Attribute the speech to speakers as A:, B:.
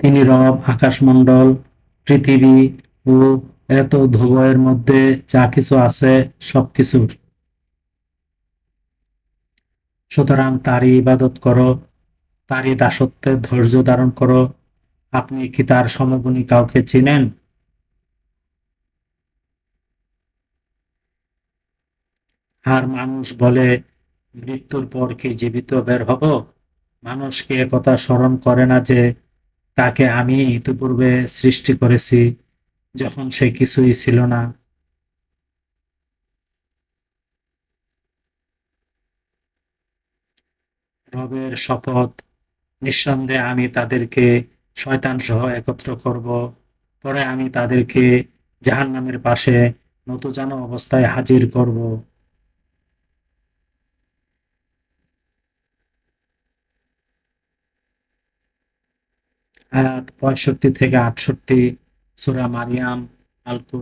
A: তিনি রব আকাশমণ্ডল, পৃথিবী ও এত ধ্রুবয়ের মধ্যে যা কিছু আছে সবকিছুর। সুতরাং তারই ইবাদত করো, তারই দাসত্বে ধৈর্য ধারণ করো। আপনি কি তার সমগুণী কাউকে চিনেন? আর মানুষ বলে, মৃত্যুর পর কি জীবিত বের হব? মানুষ কি একথা স্মরণ করে না যে তাকে আমি ইতিপূর্বে সৃষ্টি করেছি, যখন সে কিছুই ছিল না? রবের শপথ, নিঃসন্দেহে আমি তাদেরকে শয়তান সহ একত্র করব, পরে আমি তাদেরকে জাহান্নামের পাশে নতজানু অবস্থায় হাজির করব। আয়াত 65 থেকে 68, সূরা মারিয়াম, আল কুরআন।